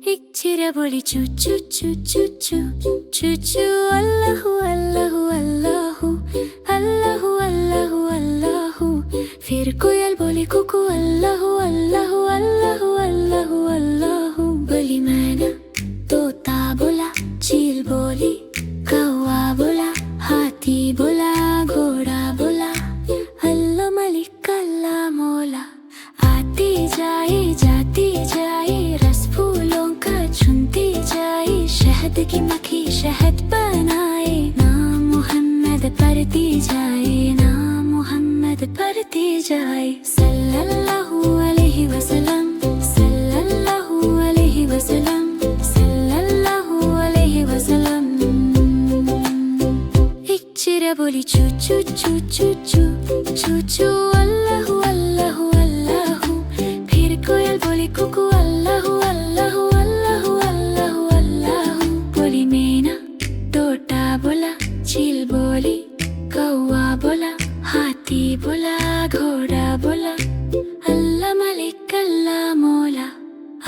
एक चिड़िया बोली चू चू चू चू चू चू चू अल्लाहू अल्लाहू अल्लाहू अल्लाहू अल्लाहू अल्लाहू। फिर कोयल बोली कुकू अल्लाहू अल्लाहू अल्लाहू अल्लाहू अल्लाहू। बोली मैना, तोता बोला, चील बोली, कौवा बोला, हाथी बोला, घोड़ा बोला, अल्लाह मलिक अल्लाह मौला। आती जाए जाती जाए, रस फूलों का चुनती जाए, शहद की मक्खी शहद बनाए, नाम मोहम्मद पढ़ती जाए, नाम मोहम्मद पढ़ती जाए। सल्लल्लाहु अलैहि वसल्लम, सल्लल्लाहु अलैहि वसल्लम, सल्लल्लाहु अलैहि वसल्लम। एक चिड़िया बोली चू चू चू चू चू चू चू अल्लाहू अल्लाहू अल्लाहू। फिर कोयल बोली कुकू अल्लाहू अल्लाहू अल्लाहू अल्लाहू अल्लाहू। बोली मैना, तोता बोला, चील बोली, कौवा बोला, हाथी बोला, घोड़ा बोला, अल्लाह मलिक अल्लाह मौला।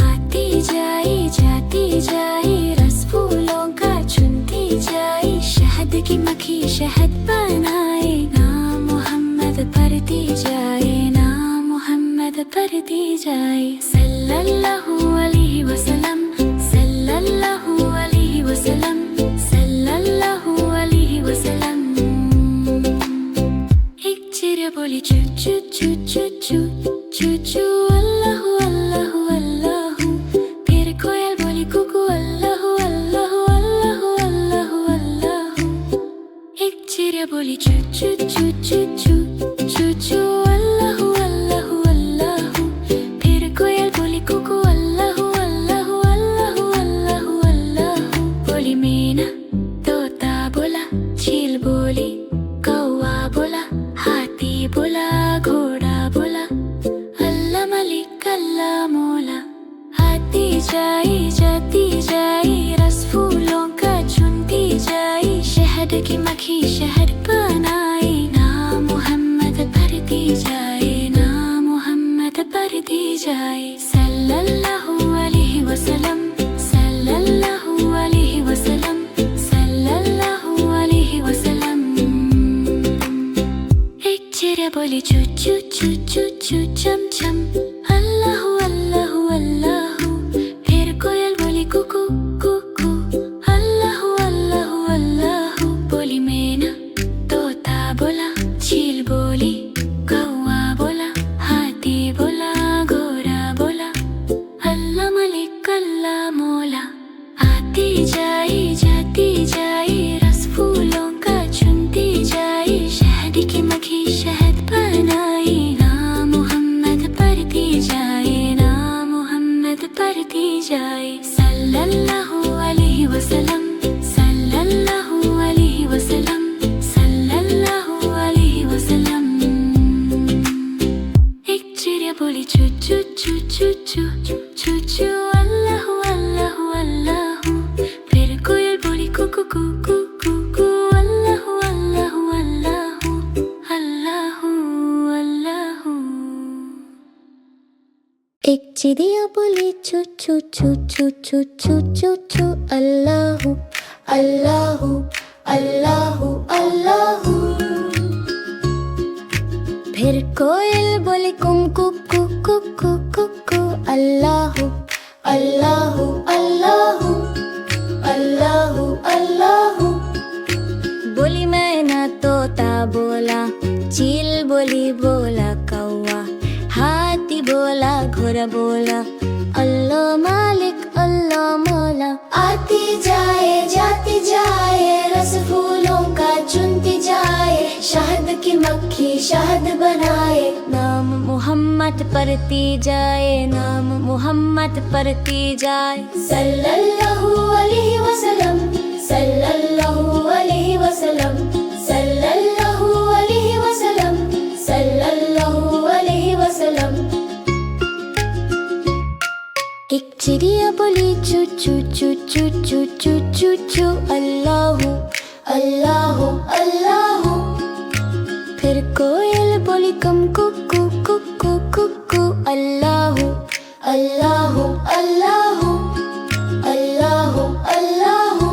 आती जाए जाती जाए, रस फूलों का चुनती जाए, शहद की मक्खी शहद बनाए, नाम मोहम्मद पढ़ती जाए, नाम मोहम्मद पढ़ती जाए। सल्लल्लाहु अलैहि वसल्लम, सल्लल्लाहु अलैहि वसल्लम, सल्लल्लाहु अलैहि वसल्लम। एक चिड़िया बोली चू चू चू चू चू चू चू अल्लाहू अल्लाहू अल्लाहू। फिर कोयल बोली कुकू अल्लाहू अल्लाहू अल्लाहू अल्लाहू अल्लाहू। एक चिड़िया बोली चू चू चू चू चू चू चू अल्लाहू अल्लाहू अल्लाहू। फिर कोयल बोली कुकू अल्लाहू अल्लाहू अल्लाहू अल्लाहू अल्लाहू। बोली मैना, तोता बोला, चील बोली, कौवा बोला, हाथी बोला, घोड़ा बोला, अल्लाह मलिक अल्लाह मौला। आती जाए जाती जाए, रस फूलों का चुनती जाए, शहद की मक्खी शहद बनाए, नाम मोहम्मद पढ़ती जाए, नाम मोहम्मद पढ़ती जाए। सल्लल्लाहु अलैहि वसल्लम, सल्लल्लाहु अलैहि वसल्लम, सल्लल्लाहु अलैहि वसल्लम। एक चिड़िया बोली चू चू चू चू चू चम चम अल्लाहू अल्लाहू अल्लाहू। फिर कोयल बोली कुकू कुकू अल्लाहू अल्लाहू अल्लाहू। बोली मैना, तोता बोला, चील बोली, कौवा बोला, हाथी बोला, घोड़ा बोला, अल्लाह मलिक अल्लाह मौला। आती जाए जाती जाए, रस फूलों का चुनती जाए, शहद की मक्खी शहद बनाए, नाम मोहम्मद पढ़ती जाए, नाम मोहम्मद पढ़ती जाए। सल्लल्लाहु अलैहि वसल्लम, सल्लल्लाहु अलैहि वसल्लम, सल्लल्लाहु अलैहि वसल्लम। एक चिड़िया बोली चू चू चू चू चू चू चू अल्लाहू अल्लाहू अल्लाहू। फिर कोयल बोली कुकू कुकू कुकू अल्लाहू अल्लाहू अल्लाहू अल्लाहू अल्लाहू। एक चिड़िया बोली चू चू चू चू चू चू चू चू अल्लाहू अल्लाहू अल्लाहू अल्लाहू। फिर कोयल बोली कुम कुकू कुकू कुकू अल्लाहू अल्लाहू अल्लाहू अल्लाहू अल्लाहू। बोली मैना, तोता बोला, चील बोली, बोला कौवा, हाथी बोला, घोड़ा बोला, अल्लाह मालिक अल्लाह मौला। आती जाए जाती जाए, रस फूलों का चुनती जाए, शहद की मक्खी शहद बनाए, नाम मोहम्मद पढ़ती जाए, नाम मोहम्मद पढ़ती जाए। सल्लल्लाहु अलैहि वसल्लम, सल्लल्लाहु अलैहि वसल्लम, सल्लल्लाहु अलैहि वसल्लम, सल्लल्लाहु अलैहि वसल्लम। एक चिड़िया बोली चू चू चू चू चू चू चू चू अल्लाहू अल्लाहू अल्लाहू। फिर कोयल बोली कम कुकू कुकू कुकू अल्लाहु अल्लाहु अल्लाहु अल्लाहु अल्लाहु।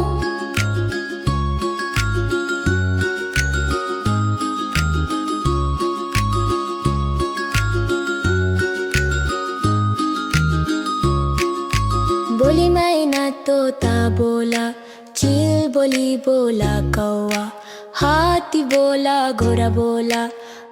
बोली मैना तोता बोला, चील बोली बोला कौवा, हाथी बोला घोड़ा बोला,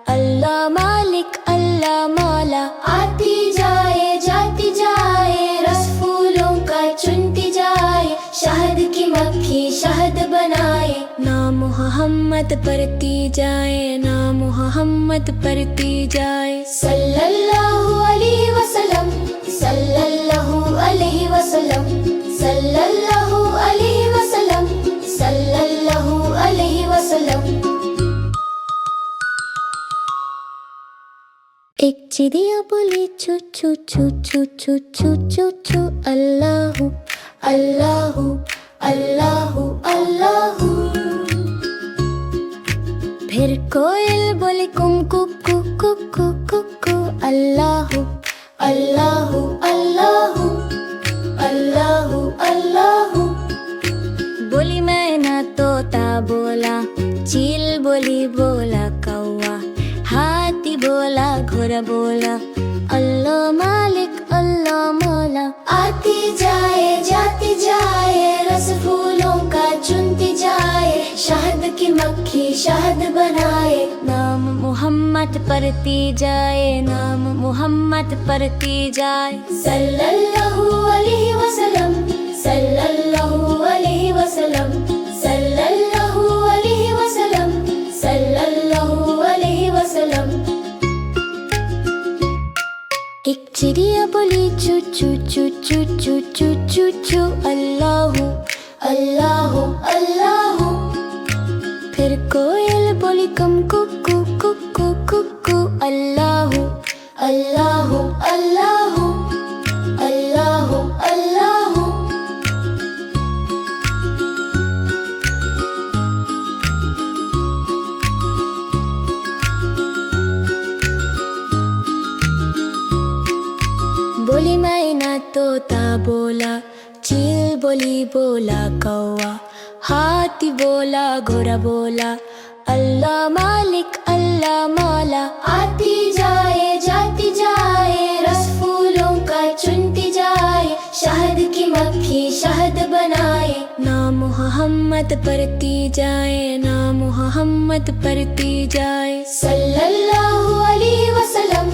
अल्लाह मालिक अल्लाह मौला। आती जाए जाती जाए, रस फूलों का चुनती जाए, शहद की मक्खी शहद बनाए, नाम मोहम्मद पढ़ती जाए, नाम मोहम्मद पढ़ती जाए। सल्लल्लाहु अलैहि वसल्लम, सल्लल्लाहु अलैहि वसल्लम, सल्लल्लाहु अलैहि वसल्लम, सल्लल्लाहु अलैहि वसल्लम। एक चिड़िया बोली चू चू चू चू चू चू चू चू, अल्लाहु अल्लाहु अल्लाहु अल्लाहु। फिर कोयल बोली कुम कुकू कुकू कुकू, अल्लाहु अल्लाहु अल्लाहु अल्लाहु अल्लाहु। बोली मैना तोता बोला, चील बोली बोला कौवा, हाथी बोला घोड़ा बोला, अल्लाह मालिक अल्लाह मौला। आती जाए जाती जाए, रस फूलों का चुनती जाए, शहद की मक्खी शहद बनाए, नाम मोहम्मद पढ़ती जाए, नाम मोहम्मद पढ़ती जाए। सल्लल्लाहु अलैहि वसल्लम, सल्लल्लाहु अलैहि वसल्लम, सल्लल्लाहु अलैहि वसल्लम, सल्लल्लाहु अलैहि वसल्लम। एक चिड़िया बोली चू चू चू चू चू चू चू चू, अल्लाहु अल्लाहु अल्लाहु। फिर कोयल बोली कम कुकू कुकू कुकू, अल्लाहु अल्लाहु अल्लाहु अल्लाहु अल्लाहु। बोली मैना तोता बोला, चील बोली बोला कौवा, हाथी बोला घोड़ा बोला, अल्लाह मालिक अल्लाह मौला। आती जाए जाती जाए, रस फूलों का चुनती जाए, शहद की मक्खी शहद बनाए, नाम मोहम्मद पढ़ती जाए, नाम मोहम्मद पढ़ती जाए। सल्लल्लाहु अलैहि वसल्लम,